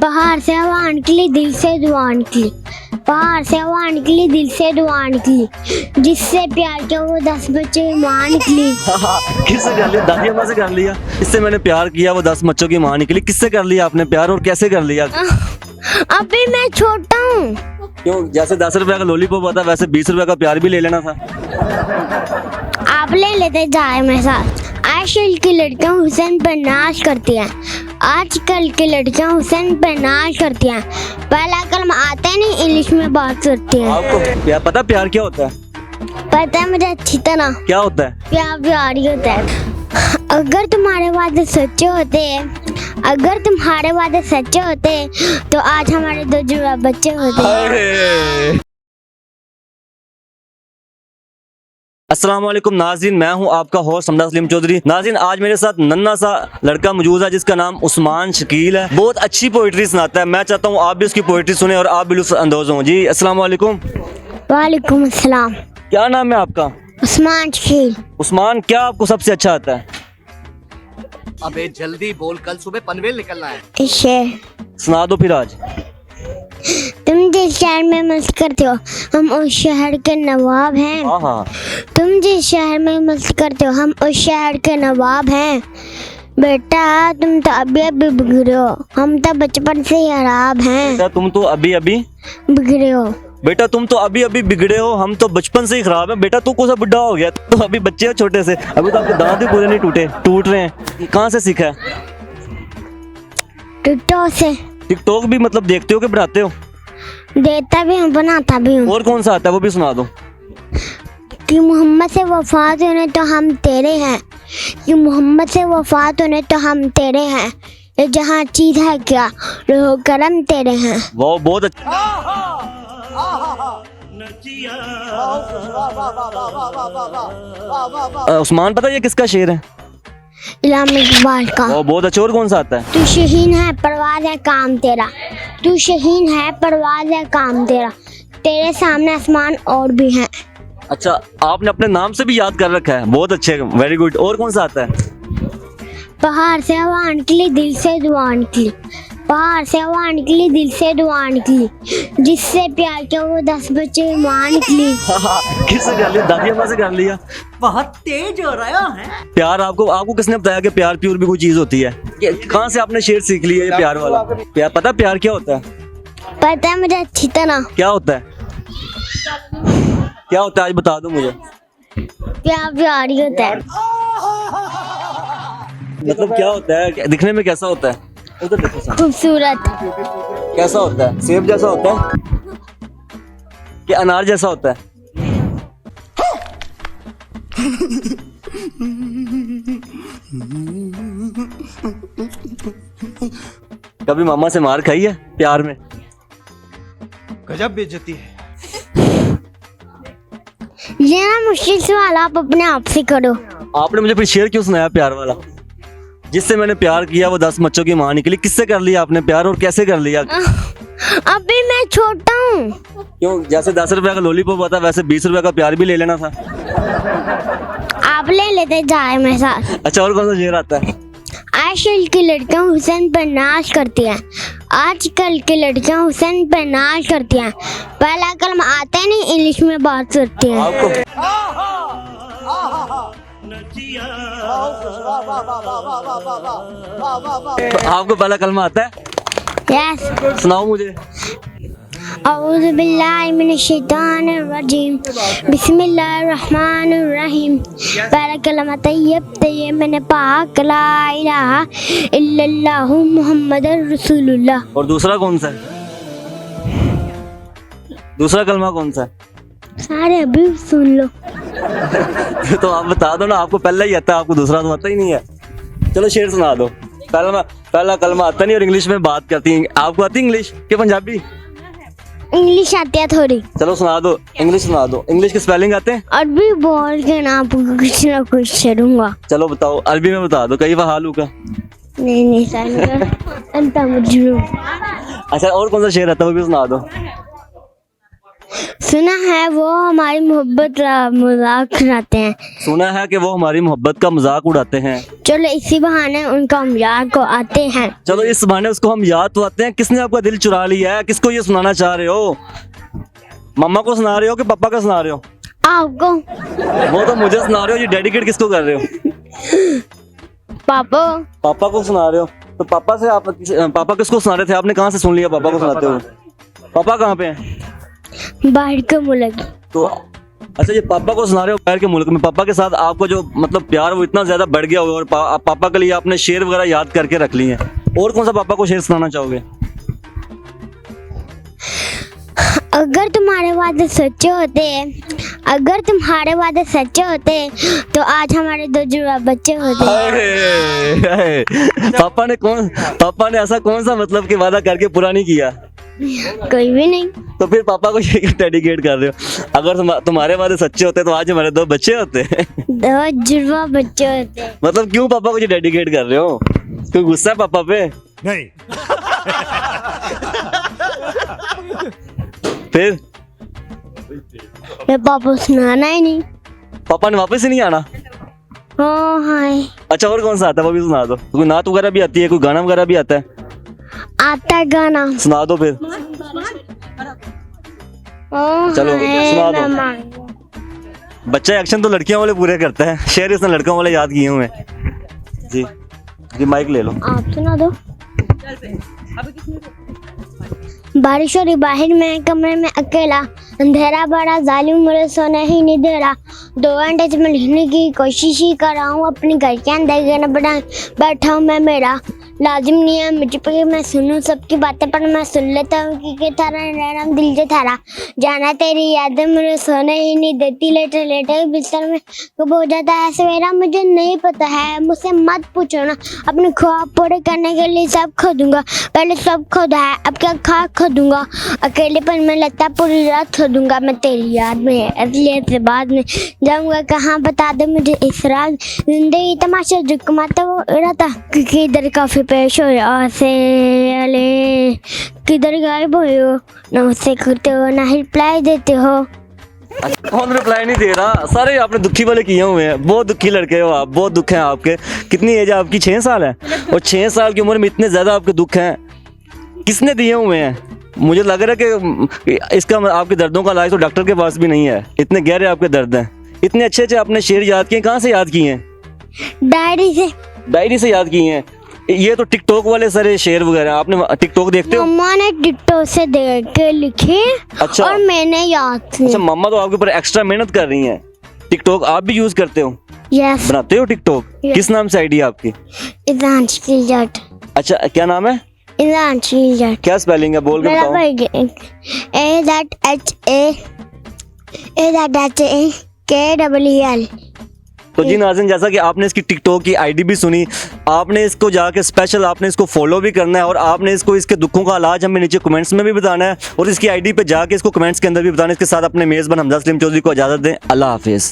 बाहर से हवा निकली, दिल से दुआ निकली। बाहर से हवा निकली, दिल से दुआ निकली। जिससे प्यार किया वो 10 बच्चों की माँ निकली। किससे कर लिया? दादी अम्मा से कर लिया। इससे मैंने प्यार किया वो 10 बच्चों की माँ निकली। किससे कर लिया आपने प्यार और कैसे कर लिया? अभी मैं छोटा हूँ। क्यों? जैसे 10 रुपए का लॉलीपॉप होता वैसे 20 रुपए का प्यार भी ले लेना था। आप ले लेते जाए मेरे साथ। आजकल की लड़कियां हुसैन पर नाज करती हैं। आजकल की लड़कियां हुसैन पर नाज करती हैं। पहला कलम आता है नहीं, इंग्लिश में बात करती हैं। आपको पता प्यार क्या होता है? पता है मुझे अच्छी तरह। क्या होता है? प्यार प्यार ही होता है। अगर तुम्हारे वादे सच्चे होते, अगर तुम्हारे वादे सच्चे होते तो आज हमारे 2 जुड़वा बच्चे होते। अस्सलाम वालेकुम नाज़रीन, मैं हूं आपका होस्ट हमदा सलीम चौधरी। नाज़रीन, आज मेरे साथ नन्हा सा लड़का मौजूद है जिसका नाम उस्मान शकील है। बहुत अच्छी पोइट्री सुनाता है। मैं चाहता हूं आप भी उसकी पोइट्री सुने और आप भी लुत्फ़ अंदोज़ हों। जी अस्सलाम वालेकुम। वालेकुम अस्सलाम। क्या नाम है आपका? उस्मान शकील। उस्मान, क्या आपको सबसे अच्छा आता है? अबे जल्दी बोल, कल सुबह पनवेल निकलना है। शेर सुना दो फिर आज। तुम जिस शहर में मस्त करते हो हम उस शहर के नवाब हैं। हाँ। तुम जिस शहर में मस्त करते हो हम उस शहर के नवाब हैं। बेटा तुम तो अभी अभी बिगड़े हो, हम तो बचपन से ही खराब हैं। बेटा तुम तो अभी अभी बिगड़े हो। बेटा तुम तो अभी अभी बिगड़े हो, हम तो बचपन से ही खराब है। बेटा तू कौन सा बुढ़ा हो गया? तो अभी बच्चे हो छोटे से, अभी तो आपके दांत भी पूरे नहीं टूट रहे हैं। कहाँ से सीखा है? टिकटॉक से। टिकटॉक भी मतलब देखते हो कि बनाते हो? देता भी हूँ, बनाता भी हूँ। और कौन सा आता है वो भी सुना दो। कि मोहम्मद से वफात होने तो हम तेरे हैं, कि मोहम्मद से वफात होने तो हम तेरे हैं। ये जहाँ चीज है क्या रोह करम तेरे हैं। वो बहुत अच्छा। उस्मान, पता है ये किसका शेर है? इलामा इकबाल का। वो बहुत अच्छा। और कौन सा आता है? तू शहीन है परवाज़ है काम तेरा, तू शहीन है परवाज़ है काम तेरा, तेरे सामने आसमान और भी हैं। अच्छा, आपने अपने नाम से भी याद कर रखा है। बहुत अच्छे, वेरी गुड। और कौन सा आता है? बाहर से हवा निकली, दिल से दुआ निकली। बाहर से हवा निकली, दिल से दुआ निकली। जिससे प्यार किया वो 10 बच्चों की माँ निकली। किससे कर लिया? दादी अम्मा से कर लिया। बहुत तेज हो रहा है। प्यार आपको किसने बताया कि प्यार प्यूर भी कोई चीज होती है? कहाँ से आपने शेर सीख लिया ये प्यार वाला? प्यार पता प्यार क्या होता है? पता है मुझे अच्छी तरह। क्या होता है? क्या होता है आज बता दो मुझे। प्यार प्यार ही होता है। मतलब क्या होता है? दिखने में कैसा होता है? उधर देखो सामने। खूबसूरत। कैसा होता है? सेब जैसा होता है कि अनार जैसा होता है? कभी मामा से मार खाई है प्यार में? गजब बेइज्जती है। ये ना मुश्किल सवाल आप अपने आप से करो। आपने मुझे फिर शेर क्यों सुनाया प्यार वाला? जिससे मैंने प्यार किया वो 10 बच्चों की माँ निकली। किससे कर लिया आपने प्यार और कैसे कर लिया? अभी मैं छोटा हूँ। क्यों? जैसे 10 रुपए का लॉलीपॉप होता वैसे 20 रुपए का प्यार भी ले लेना था। आप ले लेते जाए मेरे साथ। अच्छा, और कौन सा शेर आता है? आजकल की लड़कियां हुसैन पर नाज करती हैं। आजकल की लड़कियां हुसैन पर नाज करती हैं। पहला कलम आता है नहीं, इंग्लिश में बात करती हैं। आपको पहला कलमा आता है? यस। सुनाओ मुझे। औज़ु बिल्लाहि मिनश शैतानिर रजीम, बिस्मिल्लाहिर रहमानिर रहीम। पहला कलमा तैयब मैंने पाक ला इलाहा इल्लल्लाहु मुहम्मदुर रसूलुल्लाह। और दूसरा कौन सा है? दूसरा कलमा कौन सा है? सारे अभी सुन लो। तो आप बता दो ना, आपको पहला ही आता है, आपको दूसरा तो आता ही नहीं है। चलो शेर सुना दो। पहला कलमा आता नहीं और इंग्लिश में बात करती हैं। आपको आती इंग्लिश के पंजाबी? इंग्लिश आती है थोड़ी। चलो सुना दो, इंग्लिश सुना दो। इंग्लिश के स्पेलिंग आते हैं? अरबी बोल के ना आपको कुछ ना कुछ दूंगा। चलो बताओ, अरबी में बता दो। कई हालू का नहीं सर। अंता मजनू। अच्छा, और कौन सा शेर आता है वो भी सुना दो। सुना है वो हमारी मोहब्बत का मजाक उड़ाते हैं। सुना है कि वो हमारी मोहब्बत का मजाक उड़ाते हैं। चलो इसी बहाने उनका हम याद को आते हैं। चलो इस बहाने उसको हम याद तो आते हैं। किसने आपका दिल चुरा लिया है? किसको ये सुनाना चाह रहे हो? मम्मा को सुना रहे हो कि पापा का सुना रहे हो? आपको। वो तो मुझे सुना रहे हो। ये डेडिकेट किसको कर रहे हो? पापा। पापा को सुना रहे हो। तो पापा से आप पापा किसको सुना रहे थे? आपने कहाँ से सुन लिया पापा को सुनाते हो? पापा कहाँ पे हैं? बाहर के मुल्क। तो अच्छा, ये पापा को सुना रहे हो बाहर के मुल्क में। पापा के साथ आपको जो मतलब प्यार वो इतना ज्यादा बढ़ गया होगा और पापा के लिए आपने शेर वगैरह याद करके रख लिए हैं। और कौन सा पापा को शेर सुनाना चाहोगे? अगर तुम्हारे वादे सच्चे होते, अगर तुम्हारे वादे सच्चे होते तो आज हमारे 2 जुड़वा बच्चे होते। अरे, पापा ने ऐसा कौन सा मतलब कि वादा करके पूरा नहीं किया? कोई भी नहीं। तो फिर पापा को ये डेडिकेट कर रहे हो? अगर तुम्हारे वादे सच्चे होते तो आज हमारे 2 बच्चे होते। 2 जुड़वा बच्चे होते। मतलब क्यों पापा को ये डेडिकेट कर रहे हो? कोई गुस्सा है पापा पे? नहीं। फिर मैं पापा सुनाना ही नहीं। पापा ने वापस ही नहीं आना? ओ हाय। अच्छा, और कौन सा आता है वो भी सुना दो। कोई नात वगैरह भी आती है? कोई गाना वगैरह भी आता है? आता है गाना। सुना दो फिर। ओ चलो, हाय सुना दो। रमा। बच्चा एक्शन तो लड़कियों वाले पूरे करता है। शेर इसने लड़कों वाले याद किए हुए हैं। जी माइक ले लो। आप सुना दो। बारिश हो रही बाहर में, कमरे में अकेला, अंधेरा बड़ा जालिम, मुझे सोने ही नहीं दे रहा। 2 घंटे से मैं लिखने की कोशिश ही कर रहा हूँ, अपने घर के अंदर न बड़ा बैठा हूँ मैं। मेरा लाजिम नहीं है मुझे पे मैं सुनूं सबकी बातें, पर मैं सुन लेता हूँ कि थारा नरम दिल जो थारा जाना तेरी यादें मुझे सोने ही नहीं देती। लेटे लेटे बिस्तर में कब हो जाता है सवेरा मुझे नहीं पता है। मुझसे मत पूछो ना, अपने ख्वाब पूरे करने के लिए सब खो दूंगा। पहले सब खोदा है, अब क्या खाक खो दूंगा। अकेलेपन में लगता पूरी रात खो दूंगा मैं तेरी याद में। अगले से बाद में जाऊंगा कहाँ बता दे मुझे इस रात। जिंदगी तमाशा जो कमाता वो रहता, क्योंकि इधर काफी पेश हो से अले किधर गायब हो, ना उससे करते हो ना रिप्लाई देते हो। कौन रिप्लाई नहीं दे रहा? सारे आपने दुखी वाले किए हुए हैं। बहुत दुखी लड़के हो आप, बहुत दुख हैं आपके। कितनी एज है आपकी? 6 साल है। और 6 साल की उम्र में इतने ज्यादा आपके दुख हैं, किसने दिए हुए हैं? मुझे लग रहा है कि इसका आपके दर्दों का इलाज तो डॉक्टर के पास भी नहीं है। इतने गहरे आपके दर्द हैं। इतने अच्छे अच्छे आपने शेर याद किए, कहाँ से याद किए हैं? डायरी से। डायरी से याद किए हैं? ये तो टिकटॉक वाले सारे शेर वगैरह। आपने टिकटॉक देखते हो? मम्मा ने टिकटॉक से देख के लिखे। अच्छा। और मैंने याद किए। अच्छा, मम्मा तो आपके ऊपर एक्स्ट्रा मेहनत कर रही हैं। टिकटॉक आप भी यूज करते हो? यस। बनाते हो टिकटॉक? Yes. किस नाम से आईडी आपकी? इदांशु जट। अच्छा, क्या नाम है? इदांशु जट। क्या स्पेलिंग है? बोल के मेरा बताओ। भाई AZHAKEEL। तो जी नाज़रीन, जैसा कि आपने इसकी टिकटॉक की आईडी भी सुनी, आपने इसको जाके स्पेशल आपने इसको फॉलो भी करना है और आपने इसको इसके दुखों का इलाज हमें नीचे कमेंट्स में भी बताना है और इसकी आईडी पे जाके इसको कमेंट्स के अंदर भी बताना है। इसके साथ अपने मेज़बान हमजा सलीम चौधरी को इजाज़त दें। अल्लाह हाफिज़।